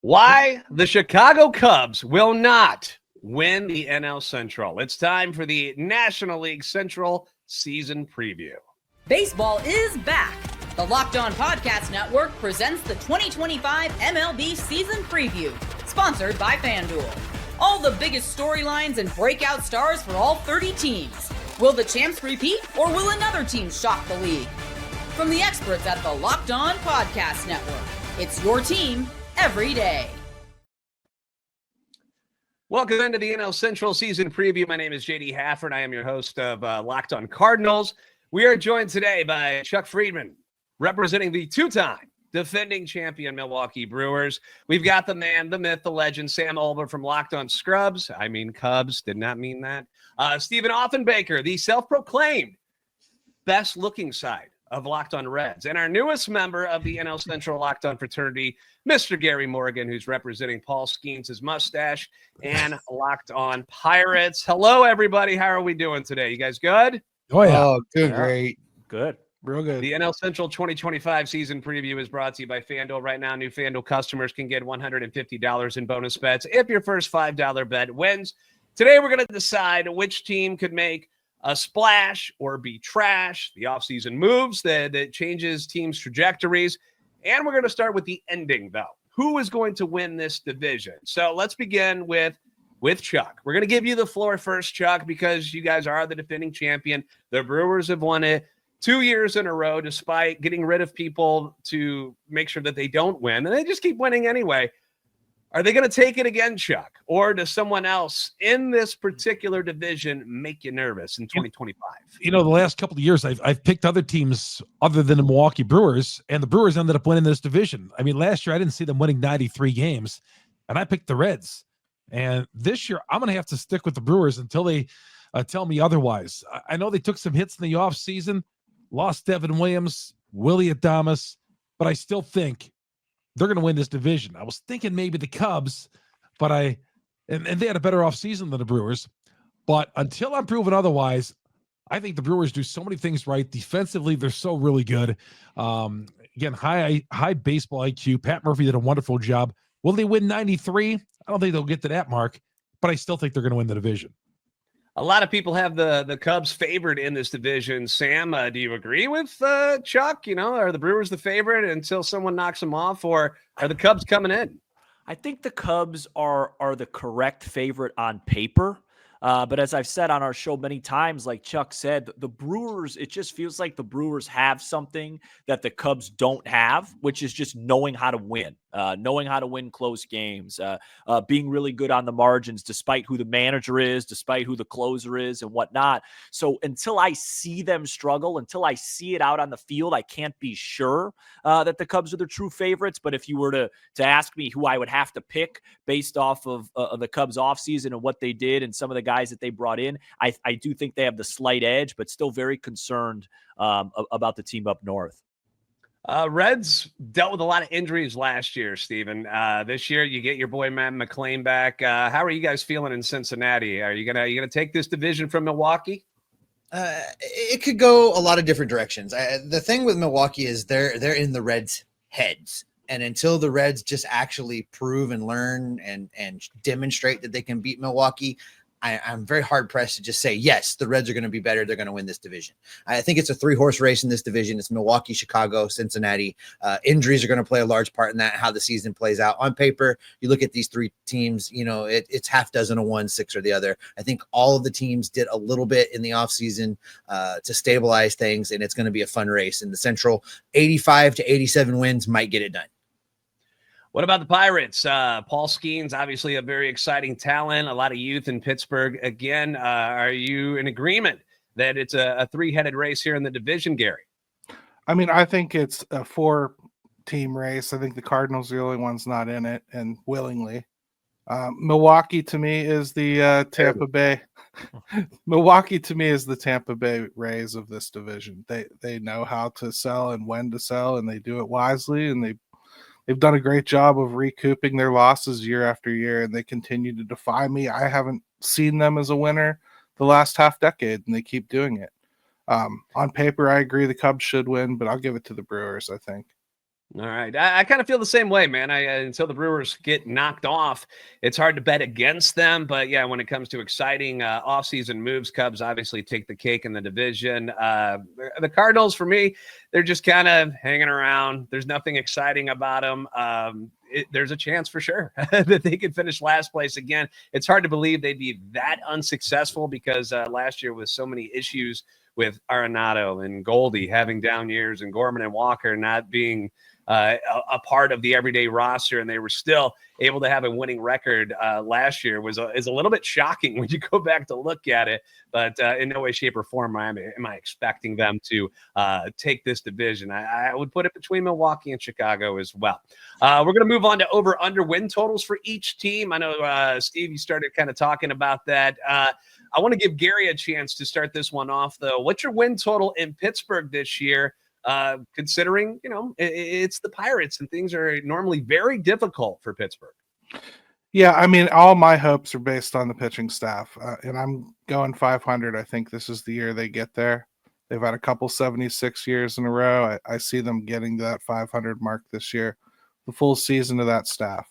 Why the Chicago Cubs will not win the NL Central. It's time for the National League Central season preview. Baseball is back. The Locked On Podcast Network presents the 2025 MLB season preview, sponsored by FanDuel. All the biggest storylines and breakout stars for all 30 teams. Will the champs repeat, or will another team shock the league? From the experts at the Locked On Podcast Network, it's your team every day. Welcome into the NL Central season preview. My name is JD Hafford. I am your host of Locked On Cardinals. We are joined today by Chuck Friedman, representing the two-time defending champion Milwaukee Brewers. We've got the man, the myth, the legend, Sam Olber from Locked On Scrubs. I mean Cubs, did not mean that. Stephen Offenbaker, the self-proclaimed best-looking side of Locked On Reds. And our newest member of the NL Central Locked On fraternity, Mr. Gary Morgan, who's representing Paul Skenes' mustache and Locked On Pirates. Hello, everybody. How are we doing today? You guys good? Oh, yeah. Oh, doing great. Good. Real good. The NL Central 2025 season preview is brought to you by FanDuel. Right now, new FanDuel customers can get $150 in bonus bets if your first $5 bet wins. Today, we're going to decide which team could make a splash or be trash, the offseason moves that changes teams' trajectories. And we're going to start with the ending, though. Who is going to win this division? So let's begin with Chuck. We're going to give you the floor first, Chuck, because you guys are the defending champion. The Brewers have won it 2 years in a row, despite getting rid of people to make sure that they don't win. And they just keep winning anyway. Are they going to take it again, Chuck? Or does someone else in this particular division make you nervous in 2025? You know, the last couple of years, I've picked other teams other than the Milwaukee Brewers, and the Brewers ended up winning this division. I mean, last year, I didn't see them winning 93 games, and I picked the Reds. And this year, I'm going to have to stick with the Brewers until they tell me otherwise. I know they took some hits in the offseason, lost Devin Williams, Willie Adames, but I still think they're going to win this division. I was thinking maybe the Cubs, but and they had a better offseason than the Brewers. But until I'm proven otherwise, I think the Brewers do so many things right. Defensively, they're so really good. Again, high baseball IQ. Pat Murphy did a wonderful job. Will they win 93? I don't think they'll get to that mark, but I still think they're going to win the division. A lot of people have the Cubs favored in this division. Sam, do you agree with Chuck? You know, are the Brewers the favorite until someone knocks them off, or are the Cubs coming in? I think the Cubs are the correct favorite on paper. But as I've said on our show many times, like Chuck said, the Brewers, it just feels like the Brewers have something that the Cubs don't have, which is just knowing how to win close games, being really good on the margins, despite who the manager is, despite who the closer is and whatnot. So until I see them struggle, until I see it out on the field, I can't be sure that the Cubs are the true favorites. But if you were to ask me who I would have to pick based off of the Cubs offseason and what they did and some of the guys that they brought in, I do think they have the slight edge, but still very concerned about the team up north. Reds dealt with a lot of injuries last year, Steven. This year, you get your boy Matt McClain back. How are you guys feeling in Cincinnati? Are you gonna take this division from Milwaukee? It could go a lot of different directions. The thing with Milwaukee is they're in the Reds' heads. And until the Reds just actually prove and learn and demonstrate that they can beat Milwaukee, I'm very hard-pressed to just say, yes, the Reds are going to be better. They're going to win this division. I think it's a three-horse race in this division. It's Milwaukee, Chicago, Cincinnati. Injuries are going to play a large part in that, how the season plays out. On paper, you look at these three teams, you know, it's half dozen of one, six or the other. I think all of the teams did a little bit in the offseason to stabilize things, and it's going to be a fun race. In the Central, 85 to 87 wins might get it done. What about the Pirates? Paul Skenes, obviously a very exciting talent, a lot of youth in Pittsburgh. Again, are you in agreement that it's a three-headed race here in the division, Gary? I mean, I think it's a four-team race. I think the Cardinals are the only ones not in it, and willingly. Milwaukee, to me, is the Tampa Bay. Milwaukee, to me, is the Tampa Bay Rays of this division. They know how to sell and when to sell, and they do it wisely, and they've done a great job of recouping their losses year after year, and they continue to defy me. I haven't seen them as a winner the last half decade, and they keep doing it. On paper, I agree the Cubs should win, but I'll give it to the Brewers, I think. All right. I kind of feel the same way, man. Until the Brewers get knocked off, it's hard to bet against them. But yeah, when it comes to exciting offseason moves, Cubs obviously take the cake in the division. The Cardinals, for me, they're just kind of hanging around. There's nothing exciting about them. There's a chance for sure that they could finish last place again. It's hard to believe they'd be that unsuccessful because last year with so many issues with Arenado and Goldie having down years and Gorman and Walker not being a part of the everyday roster, and they were still able to have a winning record last year is a little bit shocking when you go back to look at it. But in no way, shape, or form am I expecting them to take this division. I would put it between Milwaukee and Chicago as well. We're going to move on to over/under win totals for each team. I know, Steve, you started kind of talking about that. I want to give Gary a chance to start this one off, though. What's your win total in Pittsburgh this year? Considering, it's the Pirates and things are normally very difficult for Pittsburgh. Yeah, I mean, all my hopes are based on the pitching staff, and I'm going 500. I think this is the year they get there. They've had a couple 76 years in a row. I see them getting to that 500 mark this year, the full season of that staff.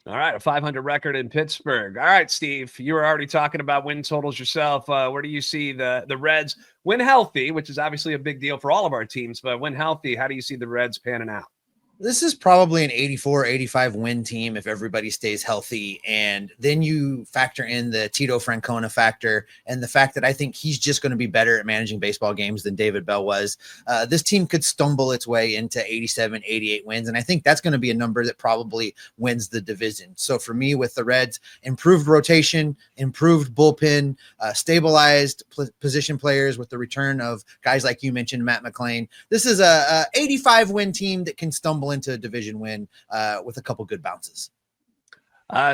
All right, a 500 record in Pittsburgh. All right, Steve, you were already talking about win totals yourself. Where do you see the Reds when healthy, which is obviously a big deal for all of our teams, but when healthy, how do you see the Reds panning out? This is probably an 84, 85 win team if everybody stays healthy. And then you factor in the Tito Francona factor and the fact that I think he's just going to be better at managing baseball games than David Bell was. This team could stumble its way into 87, 88 wins. And I think that's going to be a number that probably wins the division. So for me, with the Reds, improved rotation, improved bullpen, stabilized position players with the return of guys like you mentioned, Matt McClain. This is a 85 win team that can stumble into a division win with a couple good bounces.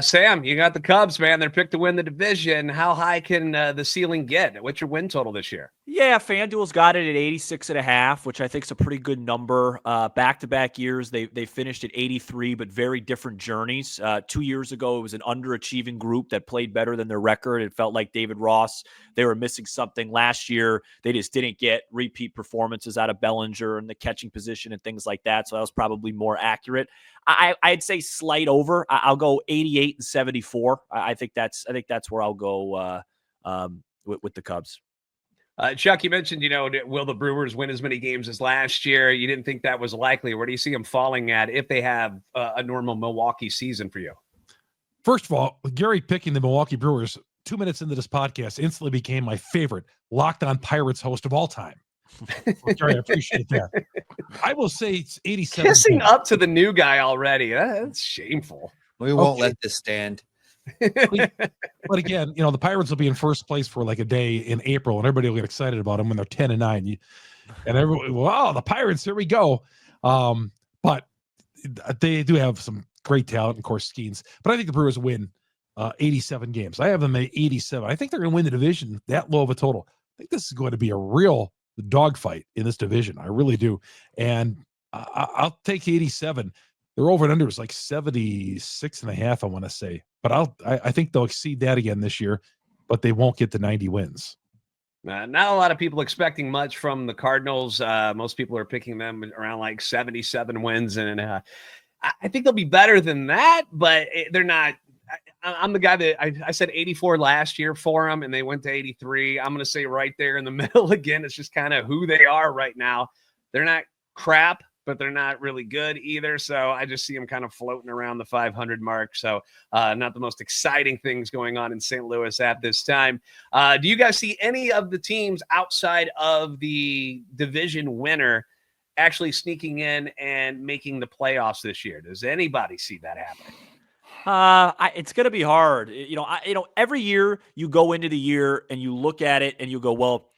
Sam, you got the Cubs, man. They're picked to win the division. How high can the ceiling get? What's your win total this year? Yeah, FanDuel's got it at 86.5, which I think is a pretty good number. Back-to-back years, they finished at 83, but very different journeys. 2 years ago, it was an underachieving group that played better than their record. It felt like David Ross, they were missing something. Last year, they just didn't get repeat performances out of Bellinger and the catching position and things like that, so that was probably more accurate. I'd say slight over. I'll go 88 and 74. I think that's where I'll go with the Cubs. Chuck, you mentioned, will the Brewers win as many games as last year? You didn't think that was likely. Where do you see them falling at if they have a normal Milwaukee season for you? First of all, Gary picking the Milwaukee Brewers 2 minutes into this podcast instantly became my favorite Locked On Pirates host of all time. Gary, I appreciate that. I will say it's 87. Kissing up to the new guy already. That's shameful. We won't let this stand. But again, the Pirates will be in first place for like a day in April, and everybody will get excited about them when they're 10-9. And everybody, wow, the Pirates, here we go. But they do have some great talent, of course, Skenes. But I think the Brewers win 87 games. I have them at 87. I think they're going to win the division that low of a total. I think this is going to be a real dogfight in this division. I really do. And I'll take 87. Their over and under is like 76.5, I want to say. But I think they'll exceed that again this year, but they won't get to 90 wins. Not a lot of people expecting much from the Cardinals. Most people are picking them around like 77 wins. And I think they'll be better than that, but they're not. I'm the guy that I said 84 last year for them, and they went to 83. I'm going to say right there in the middle again. It's just kind of who they are right now. They're not crap, but they're not really good either. So I just see them kind of floating around the 500 mark. So not the most exciting things going on in St. Louis at this time. Do you guys see any of the teams outside of the division winner actually sneaking in and making the playoffs this year? Does anybody see that happening? It's going to be hard. Every year you go into the year and you look at it and you go, well,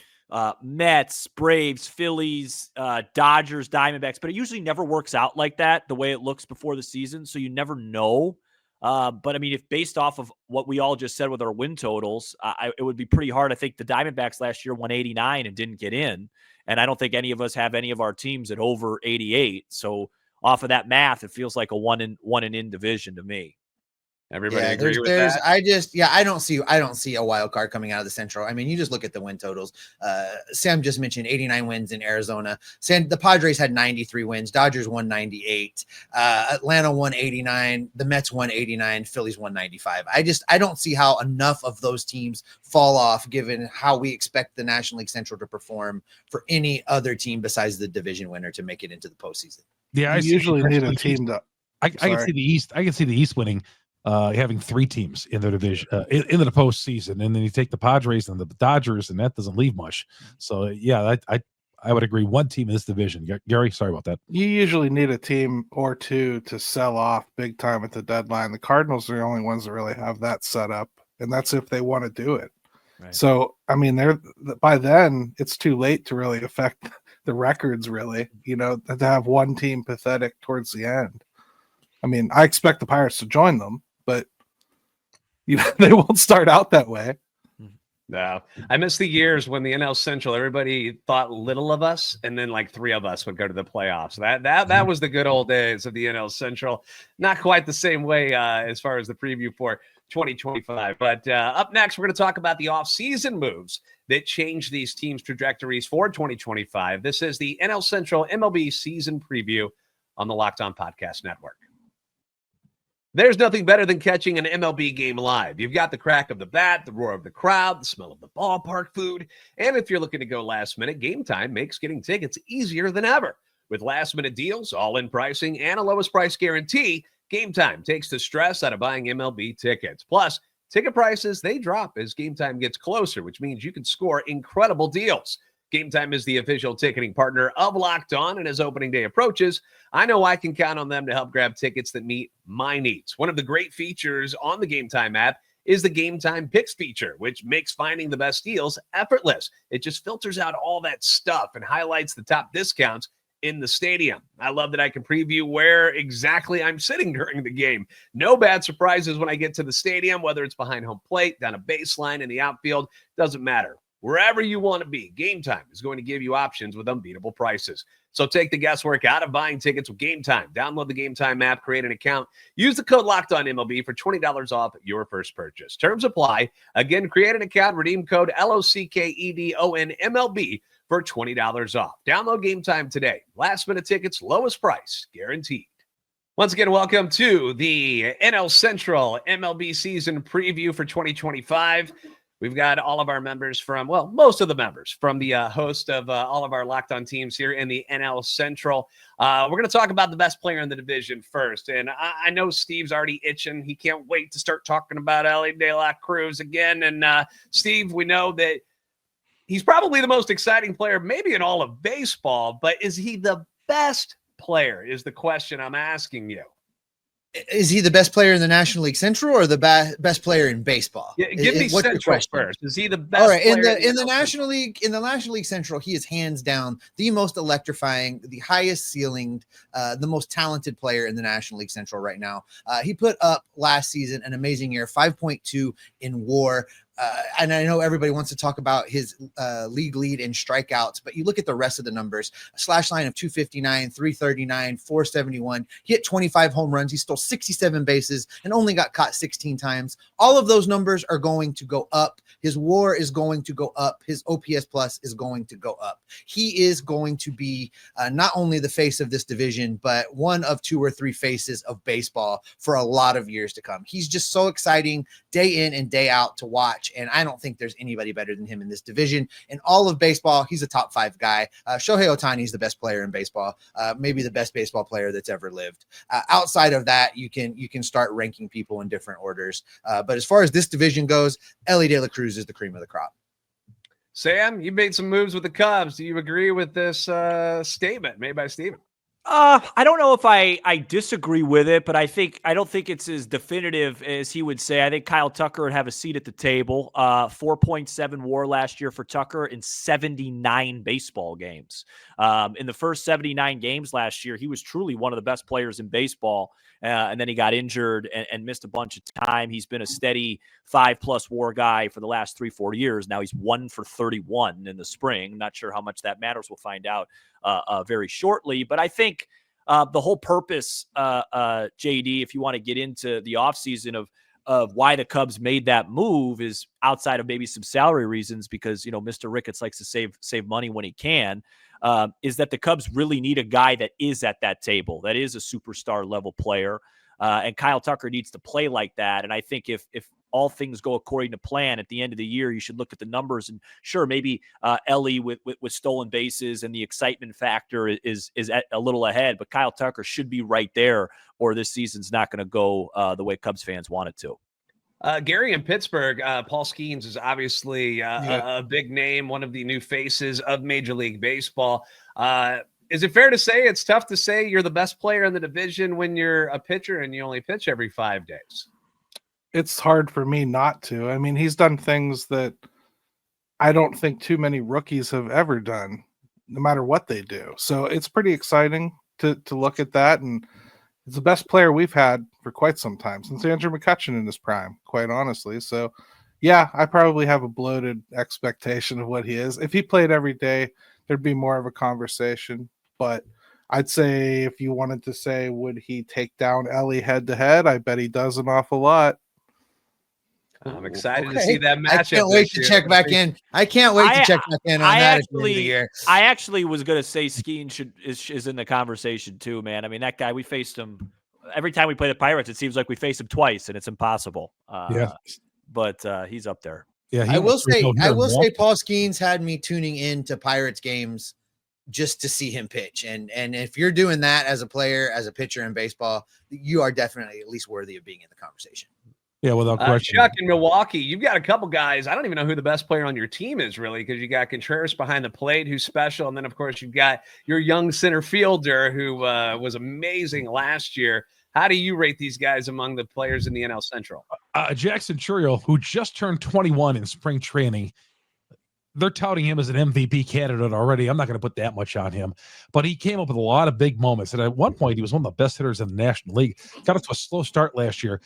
Mets, Braves, Phillies, Dodgers, Diamondbacks, but it usually never works out like that, the way it looks before the season. So you never know. But I mean, if based off of what we all just said with our win totals, it would be pretty hard. I think the Diamondbacks last year won 89 and didn't get in. And I don't think any of us have any of our teams at over 88. So off of that math, it feels like a one and in division to me. Everybody Yeah, agree with that? I don't see a wild card coming out of the Central. I mean, you just look at the win totals. Sam just mentioned 89 wins in Arizona. The Padres had 93 wins. Dodgers won 98. Atlanta won 89. The Mets won 89. Phillies won 95. I don't see how enough of those teams fall off given how we expect the National League Central to perform for any other team besides the division winner to make it into the postseason. Yeah, You usually need a team to. I can see the East. I can see the East winning, having 3 teams in their division into the postseason, and then you take the Padres and the Dodgers, and that doesn't leave much. So yeah, I would agree. 1 team in this division. Gary, sorry about that. You usually need a team or two to sell off big time at the deadline. The Cardinals are the only ones that really have that set up, and that's if they want to do it. Right. So I mean, by then it's too late to really affect the records. Really, to have one team pathetic towards the end. I mean, I expect the Pirates to join them, but they won't start out that way. No, I miss the years when the NL Central, everybody thought little of us, and then like 3 of us would go to the playoffs. That was the good old days of the NL Central. Not quite the same way as far as the preview for 2025. But up next, we're going to talk about the offseason moves that change these teams' trajectories for 2025. This is the NL Central MLB season preview on the Locked On Podcast Network. There's nothing better than catching an MLB game live. You've got the crack of the bat, the roar of the crowd, the smell of the ballpark food. And if you're looking to go last minute, Gametime makes getting tickets easier than ever. With last minute deals, all-in pricing, and a lowest price guarantee, Gametime takes the stress out of buying MLB tickets. Plus, ticket prices, they drop as Gametime gets closer, which means you can score incredible deals. Gametime is the official ticketing partner of Locked On, and as opening day approaches, I know I can count on them to help grab tickets that meet my needs. One of the great features on the Gametime app is the Gametime Picks feature, which makes finding the best deals effortless. It just filters out all that stuff and highlights the top discounts in the stadium. I love that I can preview where exactly I'm sitting during the game. No bad surprises when I get to the stadium, whether it's behind home plate, down a baseline, in the outfield, doesn't matter. Wherever you want to be, Gametime is going to give you options with unbeatable prices. So take the guesswork out of buying tickets with Gametime. Download the Gametime app, create an account, use the code LOCKEDONMLB for $20 off your first purchase. Terms apply. Again, create an account, redeem code LOCKEDONMLB for $20 off. Download Gametime today. Last minute tickets, lowest price, guaranteed. Once again, welcome to the NL Central MLB season preview for 2025. We've got all of our members most of the members from the host of all of our Locked On teams here in the NL Central. We're going to talk about the best player in the division first. And I know Steve's already itching. He can't wait to start talking about Elly De La Cruz again. And Steve, we know that he's probably the most exciting player maybe in all of baseball, but is he the best player is the question I'm asking you. Is he the best player in the National League Central or the best player in baseball? Yeah, give me Central first. Is he the best? All right, in player the National League, in the National League Central, he is hands down the most electrifying, the highest ceilinged, the most talented player in the National League Central right now. He put up last season an amazing year, 5.2 in WAR. And I know everybody wants to talk about his league lead in strikeouts, but you look at the rest of the numbers, a slash line of 259, 339, 471. He hit 25 home runs. He stole 67 bases and only got caught 16 times. All of those numbers are going to go up. His WAR is going to go up. His OPS plus is going to go up. He is going to be not only the face of this division, but one of 2 or 3 faces of baseball for a lot of years to come. He's just so exciting day in and day out to watch. And I don't think there's anybody better than him in this division. In all of baseball, he's a top 5 guy. Shohei Ohtani is the best player in baseball, maybe the best baseball player that's ever lived. Outside of that, you can start ranking people in different orders. But as far as this division goes, Elly De La Cruz is the cream of the crop. Sam, you made some moves with the Cubs. Do you agree with this statement made by Steven? I don't know if I disagree with it, but I don't think it's as definitive as he would say. I think Kyle Tucker would have a seat at the table. 4.7 WAR last year for Tucker in 79 baseball games. In the first 79 games last year, he was truly one of the best players in baseball. And then he got injured and missed a bunch of time. He's been a steady 5+ WAR guy for the last 3-4 years. Now he's 1 for 31 in the spring. Not sure how much that matters. We'll find out very shortly. But I think the whole purpose, JD, if you want to get into the offseason of why the Cubs made that move is outside of maybe some salary reasons, because, Mr. Ricketts likes to save money when he can, is that the Cubs really need a guy that is at that table, that is a superstar level player. And Kyle Tucker needs to play like that. And I think if all things go according to plan at the end of the year, you should look at the numbers, and sure, maybe Elly with stolen bases and the excitement factor is a little ahead, but Kyle Tucker should be right there, or this season's not going to go the way Cubs fans want it to. Gary in Pittsburgh, Paul Skenes is obviously a big name, one of the new faces of Major League Baseball. Is it fair to say it's tough to say you're the best player in the division when you're a pitcher and you only pitch every 5 days? It's hard for me not to. I mean, he's done things that I don't think too many rookies have ever done, no matter what they do. So it's pretty exciting to look at that. And it's the best player we've had for quite some time, since Andrew McCutchen in his prime, quite honestly. So, yeah, I probably have a bloated expectation of what he is. If he played every day, there'd be more of a conversation. But I'd say if you wanted to say, would he take down Elly head-to-head, I bet he does an awful lot. I'm excited to see that matchup. I can't wait to check back in. I can't wait to check back in on that at the end of the year. I actually was going to say Skenes is in the conversation too, man. I mean, that guy, we faced him every time we play the Pirates. It seems like we face him twice, and it's impossible. But he's up there. Yeah, I will say Paul Skenes had me tuning in to Pirates games just to see him pitch. And if you're doing that as a player, as a pitcher in baseball, you are definitely at least worthy of being in the conversation. Yeah, without question. Chuck in Milwaukee, you've got a couple guys. I don't even know who the best player on your team is, really, because you got Contreras behind the plate, who's special. And then, of course, you've got your young center fielder who was amazing last year. How do you rate these guys among the players in the NL Central? Jackson Chourio, who just turned 21 in spring training. They're touting him as an MVP candidate already. I'm not going to put that much on him, but he came up with a lot of big moments. And at one point, he was one of the best hitters in the National League. Got off to a slow start last year,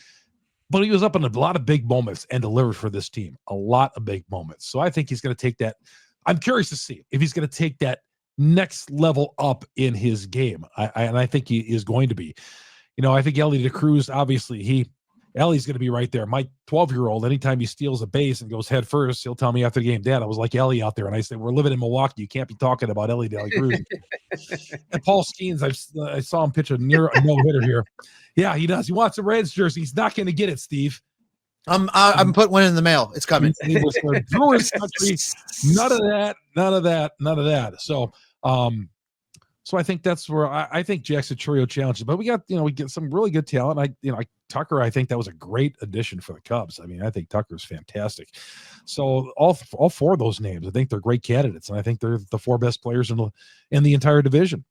but he was up in a lot of big moments and delivered for this team. A lot of big moments. So I think he's going to take that. I'm curious to see if he's going to take that next level up in his game. And I think he is going to be. I think Elly De La Cruz, obviously, Elly's going to be right there. My 12-year-old, anytime he steals a base and goes head first, he'll tell me after the game, Dad, I was like Elly out there. And I said, we're living in Milwaukee. You can't be talking about Elly De La Cruz. And Paul Skenes, I saw him pitch a no-hitter here. Yeah, he does. He wants a Reds jersey. He's not going to get it, Steve. I'm putting one in the mail. It's coming. He was for Brewers country. None of that. So I think that's where I think Jackson Chourio challenges. But we get some really good talent. Tucker, I think that was a great addition for the Cubs. I mean, I think Tucker's fantastic. So all four of those names, I think they're great candidates, and I think they're the four best players in the entire division.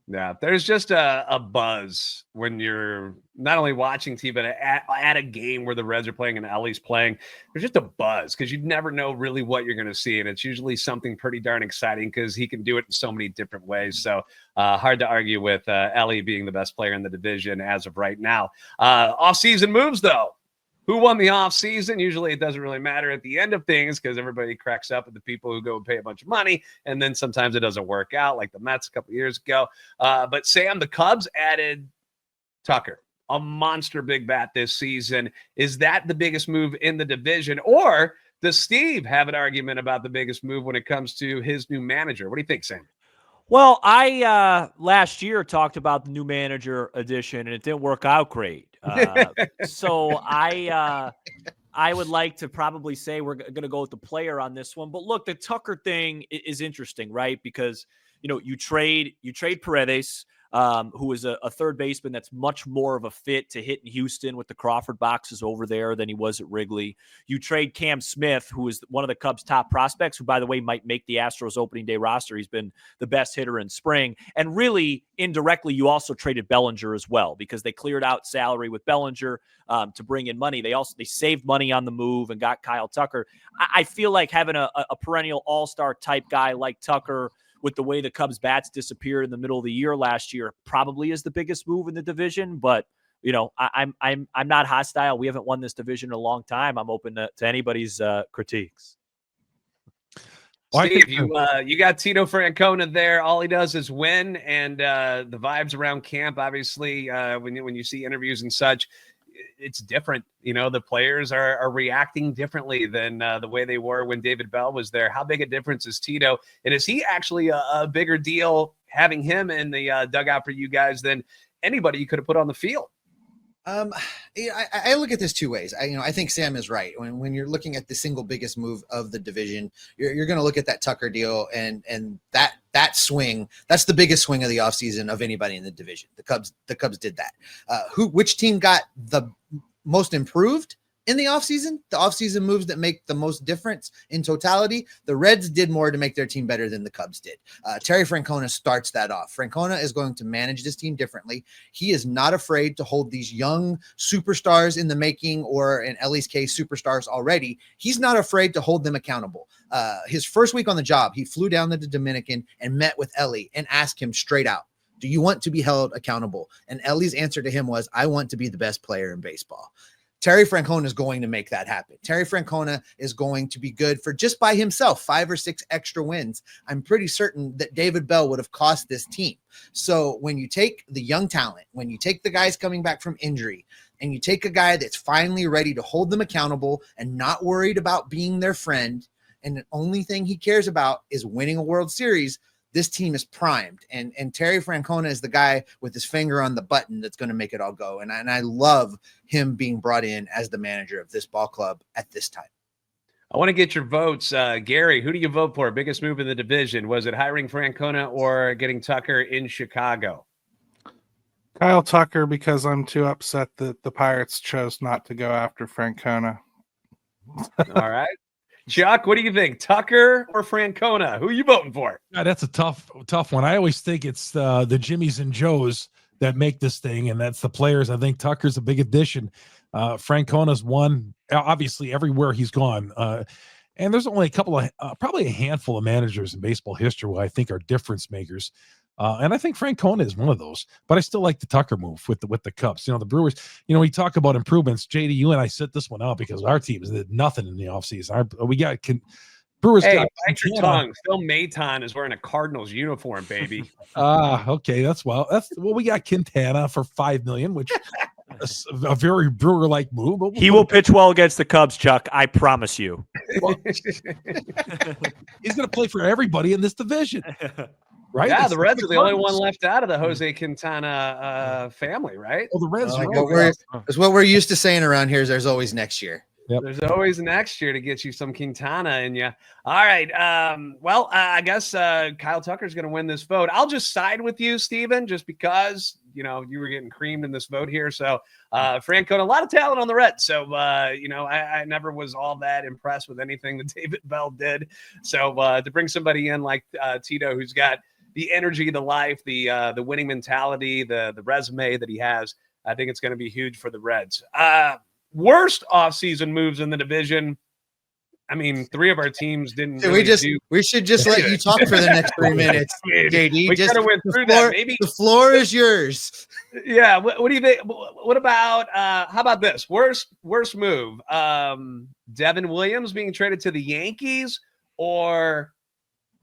Yeah, there's just a buzz when you're not only watching TV, but at a game where the Reds are playing and Elly's playing. There's just a buzz because you never know really what you're going to see. And it's usually something pretty darn exciting because he can do it in so many different ways. So hard to argue with Elly being the best player in the division as of right now. Off-season moves, though. Who won the offseason? Usually it doesn't really matter at the end of things because everybody cracks up at the people who go and pay a bunch of money, and then sometimes it doesn't work out, like the Mets a couple years ago. But Sam, the Cubs added Tucker, a monster big bat this season. Is that the biggest move in the division, or does Steve have an argument about the biggest move when it comes to his new manager? What do you think, Sam? Well, I last year talked about the new manager addition, and it didn't work out great. So I would like to probably say we're going to go with the player on this one. But look, the Tucker thing is interesting, right? Because you trade Paredes, who is a third baseman that's much more of a fit to hit in Houston with the Crawford boxes over there than he was at Wrigley. You trade Cam Smith, who is one of the Cubs' top prospects, who, by the way, might make the Astros opening day roster. He's been the best hitter in spring. And really, indirectly, you also traded Bellinger as well because they cleared out salary with Bellinger to bring in money. They saved money on the move and got Kyle Tucker. I feel like having a perennial all-star type guy like Tucker, with the way the Cubs bats disappeared in the middle of the year last year, probably is the biggest move in the division. But I'm not hostile. We haven't won this division in a long time. I'm open to anybody's critiques. Well, Steve, you got Tito Francona there. All he does is win, and the vibes around camp, obviously, when you see interviews and such, it's different. The players are reacting differently than the way they were when David Bell was there. How big a difference is Tito? And is he actually a bigger deal having him in the dugout for you guys than anybody you could have put on the field? I look at this two ways. I think Sam is right. When you're looking at the single biggest move of the division, you're going to look at that Tucker deal and that swing. That's the biggest swing of the offseason of anybody in the division. The Cubs did that. Which team got the most improved in the offseason? The offseason moves that make the most difference in totality. The Reds did more to make their team better than the Cubs did. Terry Francona starts that off. Francona is going to manage this team differently. He is not afraid to hold these young superstars in the making, or in Elly's case, superstars already. He's not afraid to hold them accountable. His first week on the job, he flew down to the Dominican and met with Elly and asked him straight out, do you want to be held accountable? And Elly's answer to him was, I want to be the best player in baseball. Terry Francona is going to make that happen. Terry Francona is going to be good for just by himself, 5 or 6 extra wins. I'm pretty certain that David Bell would have cost this team. So when you take the young talent, when you take the guys coming back from injury, and you take a guy that's finally ready to hold them accountable and not worried about being their friend, and the only thing he cares about is winning a World Series, this team is primed. And Terry Francona is the guy with his finger on the button that's going to make it all go. And I love him being brought in as the manager of this ball club at this time. I want to get your votes. Gary, who do you vote for? Biggest move in the division? Was it hiring Francona or getting Tucker in Chicago? Kyle Tucker, because I'm too upset that the Pirates chose not to go after Francona. All right. Chuck, what do you think? Tucker or Francona? Who are you voting for? Yeah, that's a tough one. I always think it's the Jimmys and Joes that make this thing, and that's the players. I think Tucker's a big addition. Francona's one, obviously, everywhere he's gone. And there's only a couple of, probably a handful of managers in baseball history who I think are difference makers. And I think Francona is one of those, but I still like the Tucker move with the Cubs. The Brewers, we talk about improvements. JD, you and I set this one out because our teams did nothing in the offseason. We got Brewers. Hey, got bite your tongue. Phil Maton is wearing a Cardinals uniform, baby. Okay. We got Quintana for $5 million, which is a very Brewer-like move. But he will pitch well against the Cubs, Chuck. I promise you. Well, he's going to play for everybody in this division. Right? Yeah, the Reds are the only one left out of the Jose Quintana family, right? Well, the Reds are what we're used to saying around here is there's always next year. Yep. There's always next year to get you some Quintana in you. All right. I guess Kyle Tucker's going to win this vote. I'll just side with you, Steven, just because, you were getting creamed in this vote here. So Francona, a lot of talent on the Reds. So, I never was all that impressed with anything that David Bell did. So to bring somebody in like Tito, who's got the energy, the life, the winning mentality, the resume that he has, I think it's going to be huge for the Reds. Worst offseason moves in the division. I mean, 3 of our teams didn't. We should just let you talk for the next 3 minutes, JD. We kind of went through that. Maybe the floor is yours. Yeah. What do you think? What about? How about this? Worst move. Devin Williams being traded to the Yankees, or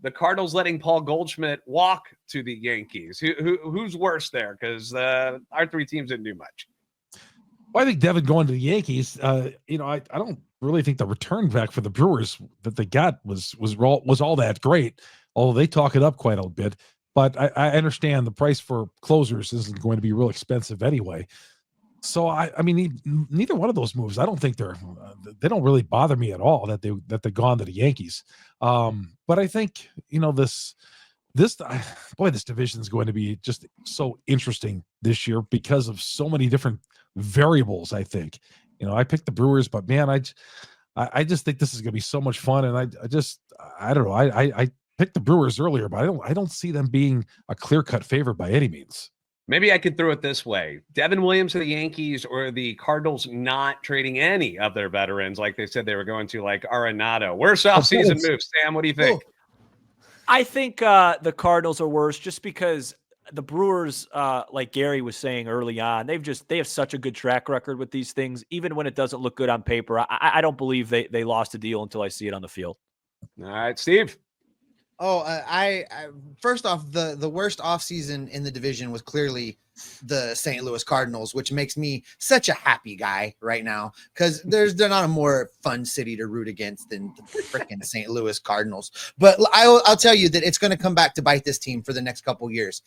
the Cardinals letting Paul Goldschmidt walk to the Yankees? Who's worse there? Because our 3 teams didn't do much. Well, I think Devin going to the Yankees, I don't really think the return back for the Brewers that they got was all that great, although they talk it up quite a bit. But I understand the price for closers isn't going to be real expensive anyway. So I mean, neither one of those moves, I don't think they don't really bother me at all that they're gone to the Yankees. But I think this division is going to be just so interesting this year because of so many different variables. I think I picked the Brewers, but man, I just think this is going to be so much fun, and I don't know. I picked the Brewers earlier, but I don't see them being a clear-cut favorite by any means. Maybe I could throw it this way: Devin Williams to the Yankees, or the Cardinals not trading any of their veterans like they said they were going to, like Arenado. Worst offseason move, Sam. What do you think? I think the Cardinals are worse just because the Brewers, like Gary was saying early on, they have such a good track record with these things. Even when it doesn't look good on paper, I don't believe they lost a deal until I see it on the field. All right, Steve. I first off, the worst offseason in the division was clearly the St. Louis Cardinals, which makes me such a happy guy right now because they're not a more fun city to root against than the freaking St. Louis Cardinals. But I'll tell you that it's going to come back to bite this team for the next couple of years.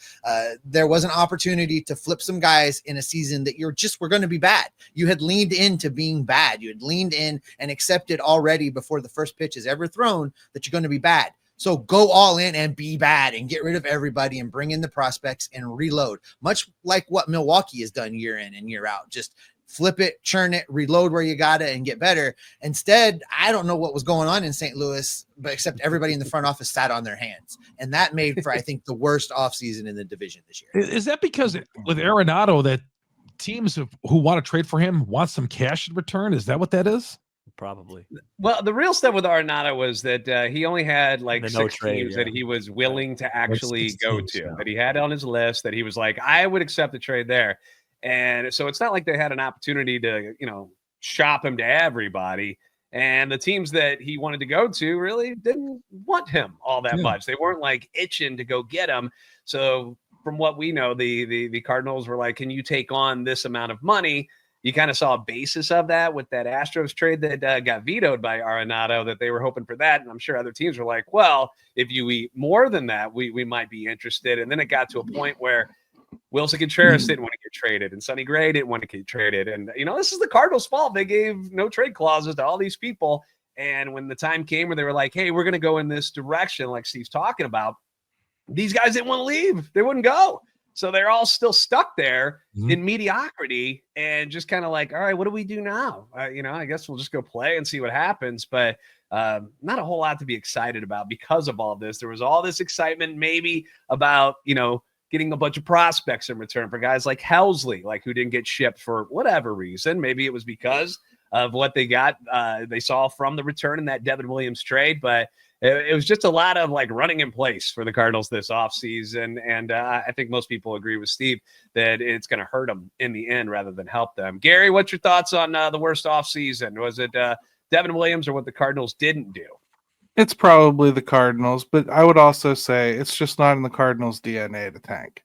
There was an opportunity to flip some guys in a season that we're going to be bad. You had leaned into being bad. You had leaned in and accepted already before the first pitch is ever thrown that you're going to be bad. So go all in and be bad and get rid of everybody and bring in the prospects and reload, much like what Milwaukee has done year in and year out. Just flip it, churn it, reload where you got it, and get better. Instead, I don't know what was going on in St. Louis, but except everybody in the front office sat on their hands. And that made for, I think, the worst offseason in the division this year. Is that because with Arenado that teams who want to trade for him want some cash in return? Is that what that is? Probably. Well, the real stuff with Arenado was that he only had like The 6 no trade, teams that he was willing to actually 6 go teams, to, yeah. that he had on his list, that he was like, I would accept the trade there. And so it's not like they had an opportunity to, shop him to everybody. And the teams that he wanted to go to really didn't want him all that much. They weren't like itching to go get him. So from what we know, the Cardinals were like, can you take on this amount of money? You kind of saw a basis of that with that Astros trade that got vetoed by Arenado, that they were hoping for that. And I'm sure other teams were like, well, if you eat more than that, we might be interested. And then it got to a point where Wilson Contreras didn't want to get traded and Sonny Gray didn't want to get traded. And, this is the Cardinals' fault. They gave no trade clauses to all these people. And when the time came where they were like, hey, we're going to go in this direction, like Steve's talking about, these guys didn't want to leave. They wouldn't go. So they're all still stuck there in mediocrity and just kind of like, all right, what do we do now? I guess we'll just go play and see what happens. But not a whole lot to be excited about because of all this. There was all this excitement maybe about, getting a bunch of prospects in return for guys like Helsley, who didn't get shipped for whatever reason. Maybe it was because of what they got, they saw from the return in that Devin Williams trade. But it was just a lot of running in place for the Cardinals this offseason. And I think most people agree with Steve that it's going to hurt them in the end rather than help them. Gary, what's your thoughts on the worst offseason? Was it Devin Williams or what the Cardinals didn't do? It's probably the Cardinals, but I would also say it's just not in the Cardinals' DNA to tank.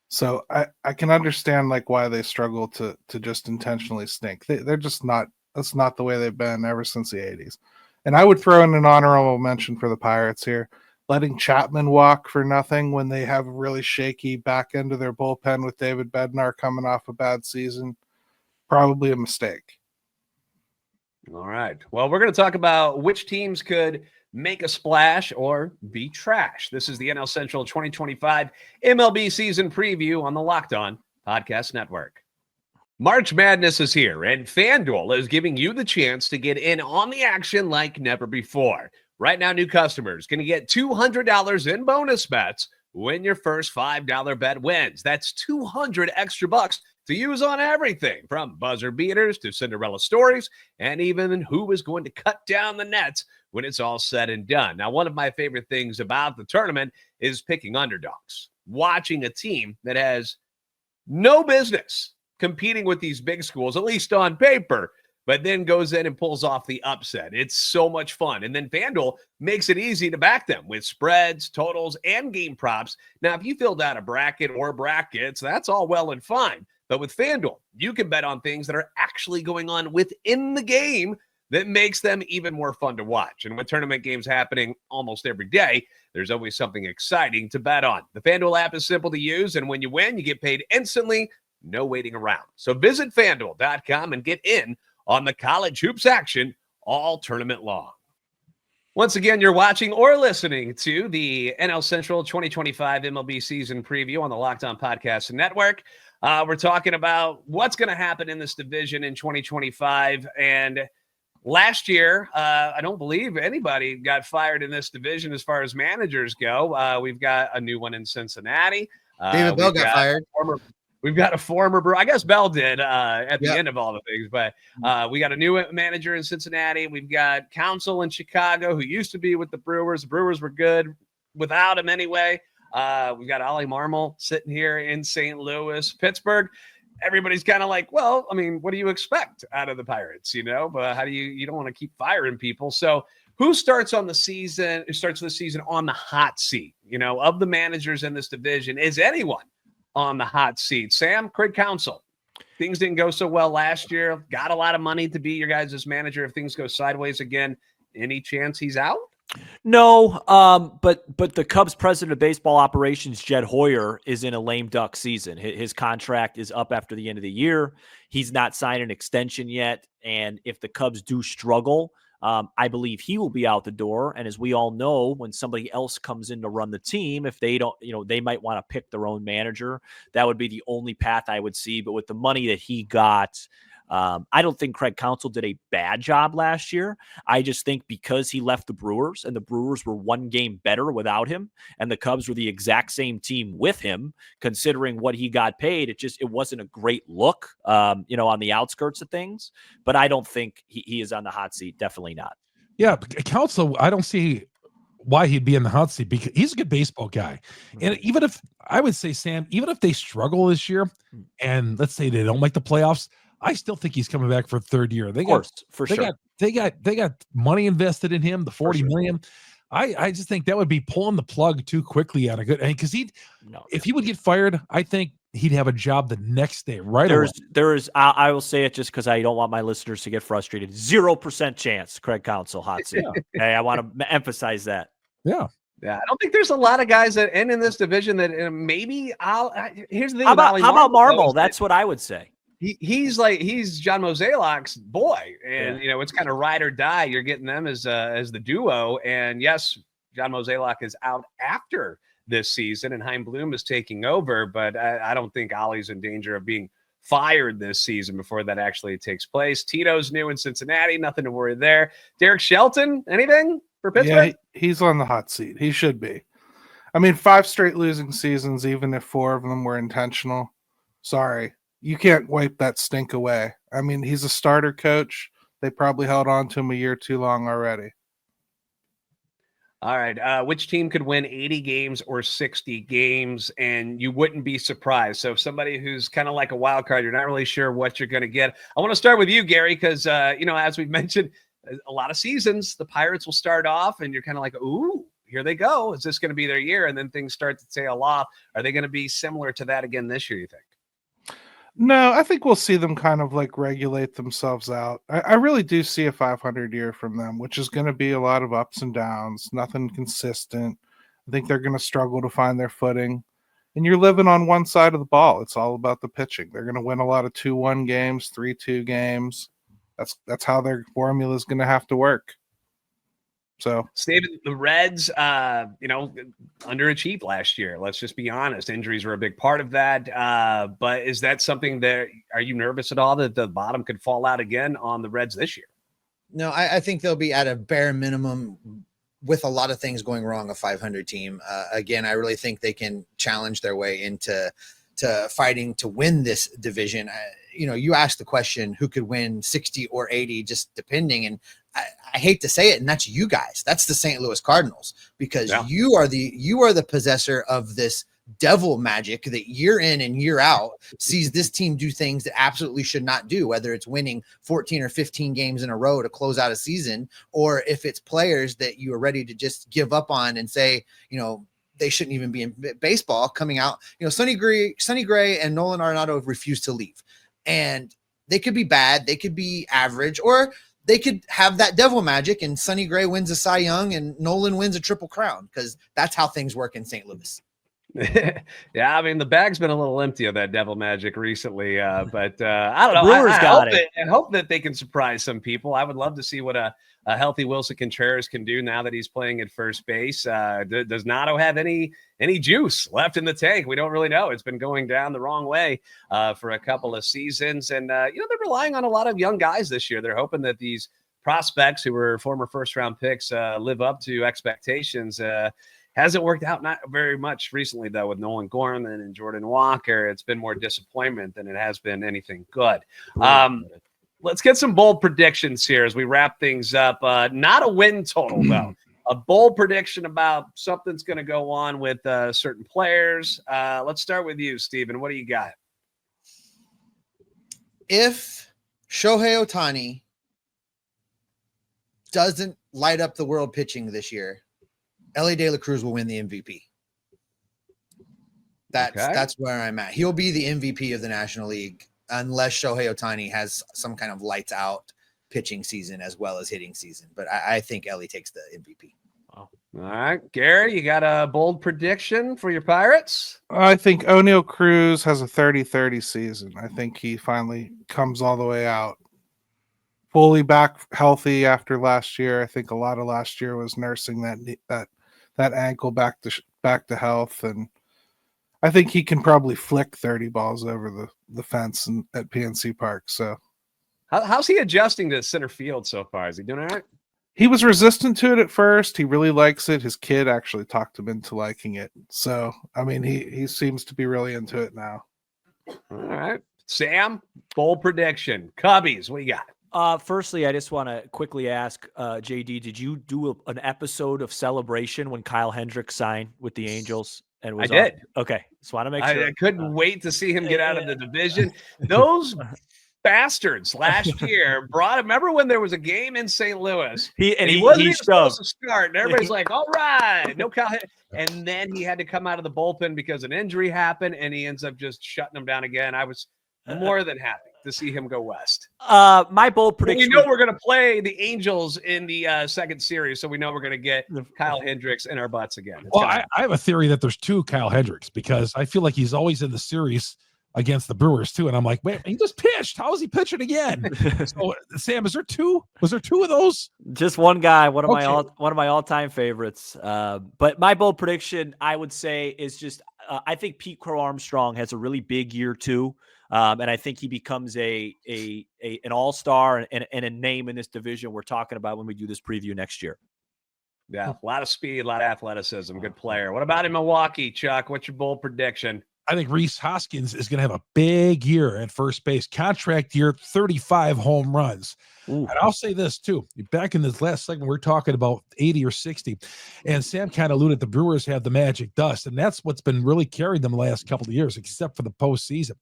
So I can understand why they struggle to just intentionally stink. They're just not. That's not the way they've been ever since the 80s. And I would throw in an honorable mention for the Pirates here. Letting Chapman walk for nothing when they have a really shaky back end of their bullpen with David Bednar coming off a bad season, probably a mistake. All right. Well, we're going to talk about which teams could make a splash or be trash. This is the NL Central 2025 MLB season preview on the Locked On Podcast Network. March Madness is here, and FanDuel is giving you the chance to get in on the action like never before. Right now, new customers can get $200 in bonus bets when your first $5 bet wins. That's 200 extra bucks to use on everything from buzzer beaters to Cinderella stories and even who is going to cut down the nets when it's all said and done. Now, one of my favorite things about the tournament is picking underdogs, watching a team that has no business competing with these big schools, at least on paper, but then goes in and pulls off the upset. It's so much fun. And then FanDuel makes it easy to back them with spreads, totals, and game props. Now, if you filled out a bracket or brackets, that's all well and fine. But with FanDuel, you can bet on things that are actually going on within the game that makes them even more fun to watch. And with tournament games happening almost every day, there's always something exciting to bet on. The FanDuel app is simple to use, and when you win, you get paid instantly. No waiting around. So visit FanDuel.com and get in on the college hoops action all tournament long. Once again, you're watching or listening to the NL Central 2025 MLB season preview on the Locked On Podcast Network. We're talking about what's going to happen in this division in 2025. And last year, I don't believe anybody got fired in this division as far as managers go. We've got a new one in Cincinnati. David Bell got fired. We've got a former Brewer. I guess Bell did at the end of all the things, but we got a new manager in Cincinnati. We've got Counsell in Chicago who used to be with the Brewers. The Brewers were good without him anyway. We've got Ollie Marmol sitting here in St. Louis. Pittsburgh, everybody's kind of like, well, I mean, what do you expect out of the Pirates? But how do you don't want to keep firing people. So Who starts the season on the hot seat? Of the managers in this division, is anyone on the hot seat? Sam, Craig Counsell. Things didn't go so well last year. Got a lot of money to be your guys' manager if things go sideways again. Any chance he's out? No, but the Cubs president of baseball operations, Jed Hoyer, is in a lame duck season. His contract is up after the end of the year. He's not signed an extension yet. And if the Cubs do struggle, I believe he will be out the door. And as we all know, when somebody else comes in to run the team, if they don't, they might want to pick their own manager. That would be the only path I would see. But with the money that he got, I don't think Craig Counsell did a bad job last year. I just think because he left the Brewers and the Brewers were one game better without him and the Cubs were the exact same team with him, considering what he got paid, it wasn't a great look, on the outskirts of things. But I don't think he is on the hot seat. Definitely not. Yeah, Counsell, I don't see why he'd be in the hot seat because he's a good baseball guy. And even if I would say, Sam, even if they struggle this year and let's say they don't make the playoffs, I still think he's coming back for a third year. They got money invested in him, the 40 million. I just think that would be pulling the plug too quickly on a good, because if he would get fired, I think he'd have a job the next day. I will say it just because I don't want my listeners to get frustrated. 0% chance Craig Counsell hot seat. Okay, I want to emphasize that. Yeah. Yeah, I don't think there's a lot of guys that end in this division that maybe here's the thing. How about Marmol? That's what I would say. He's John Mozeliak's boy, and it's kind of ride or die. You're getting them as the duo, and yes, John Mozeliak is out after this season, and Chaim Bloom is taking over. But I don't think Ollie's in danger of being fired this season before that actually takes place. Tito's new in Cincinnati, nothing to worry there. Derek Shelton, anything for Pittsburgh? Yeah, he's on the hot seat. He should be. I mean, 5 straight losing seasons, even if 4 of them were intentional. Sorry. You can't wipe that stink away. I mean, he's a starter coach. They probably held on to him a year too long already. All right. Which team could win 80 games or 60 games, and you wouldn't be surprised? So if somebody who's kind of like a wild card, you're not really sure what you're going to get. I want to start with you, Gary, because, as we've mentioned, a lot of seasons, the Pirates will start off, and you're kind of like, ooh, here they go. Is this going to be their year? And then things start to tail off. Are they going to be similar to that again this year, you think? No, I think we'll see them kind of like regulate themselves out. I really do see a 500 year from them, which is going to be a lot of ups and downs, nothing consistent. I think they're going to struggle to find their footing. And you're living on one side of the ball. It's all about the pitching. They're going to win a lot of 2-1 games, 3-2 games. That's how their formula is going to have to work. So, Steven, the Reds, underachieved last year. Let's just be honest. Injuries were a big part of that. But is that something that, are you nervous at all that the bottom could fall out again on the Reds this year? No, I think they'll be at a bare minimum with a lot of things going wrong, a 500 team. Again, I really think they can challenge their way into fighting to win this division. You asked the question, who could win 60 or 80, just depending. And I hate to say it, and that's you guys. That's the St. Louis Cardinals, because you are the possessor of this devil magic that year in and year out sees this team do things that absolutely should not do, whether it's winning 14 or 15 games in a row to close out a season, or if it's players that you are ready to just give up on and say, they shouldn't even be in baseball coming out. Sonny Gray and Nolan Arenado have refused to leave, and they could be bad. They could be average, or they could have that devil magic and Sonny Gray wins a Cy Young and Nolan wins a Triple Crown, because that's how things work in St. Louis. Yeah, I mean, the bag's been a little empty of that devil magic recently, but I don't know. Brewers I hope that they can surprise some people. I would love to see what a healthy Wilson Contreras can do now that he's playing at first base. Does Nato have any juice left in the tank? We don't really know. It's been going down the wrong way for a couple of seasons, and they're relying on a lot of young guys this year. They're hoping that these prospects who were former first-round picks live up to expectations. Hasn't worked out not very much recently, though, with Nolan Gorman and Jordan Walker. It's been more disappointment than it has been anything good. Let's get some bold predictions here as we wrap things up. Not a win total, though. A bold prediction about something's going to go on with certain players. Let's start with you, Steven. What do you got? If Shohei Ohtani doesn't light up the world pitching this year, Elly De La Cruz will win the MVP. That's where I'm at. He'll be the MVP of the National League unless Shohei Ohtani has some kind of lights out pitching season as well as hitting season. But I think Elly takes the MVP. All right, Gary, you got a bold prediction for your Pirates? I think O'Neal Cruz has a 30-30 season. I think he finally comes all the way out. Fully back healthy after last year. I think a lot of last year was nursing that ankle back to health, and I think he can probably flick 30 balls over the fence at PNC Park. So, how's he adjusting to center field so far? Is he doing all right? He was resistant to it at first. He really likes it. His kid actually talked him into liking it. So, I mean, he seems to be really into it now. All right, Sam, bold prediction. Cubbies, what do you got? Firstly, I just want to quickly ask, JD, did you do an episode of Celebration when Kyle Hendricks signed with the Angels? And was I did. Okay. Just want to make sure. I couldn't wait to see him get out of the division. Those bastards last year brought him. Remember when there was a game in St. Louis? He wasn't even supposed to start, and everybody's like, all right, no Kyle. And then he had to come out of the bullpen because an injury happened, and he ends up just shutting him down again. I was more than happy to see him go west. My bold prediction. We know we're going to play the Angels in the second series, so we know we're going to get Kyle Hendricks in our butts again. Well, I have a theory that there's two Kyle Hendricks because I feel like he's always in the series against the Brewers too, and I'm like, wait, he just pitched. How is he pitching again? So, Sam, is there two? Was there two of those? Just one guy, one of my all-time favorites. But my bold prediction, I would say, is just I think Pete Crow Armstrong has a really big year too. And I think he becomes an all-star and a name in this division we're talking about when we do this preview next year. Yeah, a lot of speed, a lot of athleticism. Good player. What about in Milwaukee, Chuck? What's your bold prediction? I think Rhys Hoskins is going to have a big year at first base. Contract year, 35 home runs. Ooh. And I'll say this, too. Back in this last segment, we're talking about 80 or 60. And Sam kind of alluded the Brewers have the magic dust. And that's what's been really carrying them the last couple of years, except for the postseason.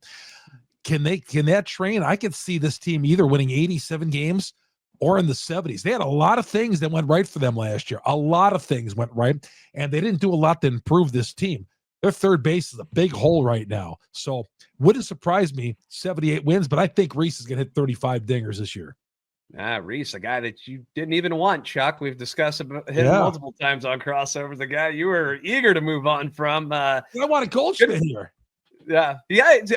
Can that train? I could see this team either winning 87 games or in the 70s. They had a lot of things that went right for them last year. A lot of things went right. And they didn't do a lot to improve this team. Their third base is a big hole right now. So wouldn't surprise me, 78 wins, but I think Rhys is going to hit 35 dingers this year. Rhys, a guy that you didn't even want, Chuck. We've discussed him multiple times on crossovers. The guy you were eager to move on from. I want a Goldschmidt here. Yeah.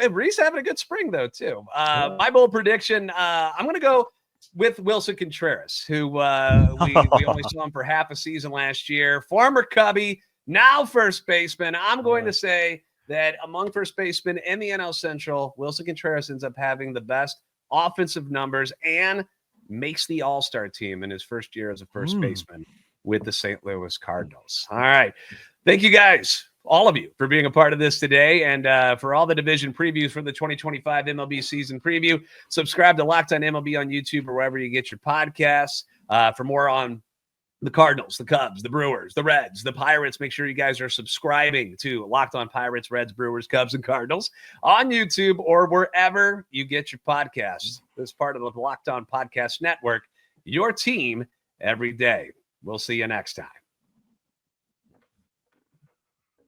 Rhys having a good spring, though, too. My bold prediction, I'm going to go with Wilson Contreras, who we only saw him for half a season last year. Former Cubby, now first baseman. I'm going to say that among first basemen in the NL Central, Wilson Contreras ends up having the best offensive numbers and makes the all-star team in his first year as a first baseman with the St. Louis Cardinals. All right. Thank you guys, all of you, for being a part of this today. And for all the division previews for the 2025 MLB season preview, subscribe to Locked On MLB on YouTube or wherever you get your podcasts. For more on the Cardinals, the Cubs, the Brewers, the Reds, the Pirates, make sure you guys are subscribing to Locked On Pirates, Reds, Brewers, Cubs, and Cardinals on YouTube or wherever you get your podcasts. This part of the Locked On Podcast Network, your team every day. We'll see you next time.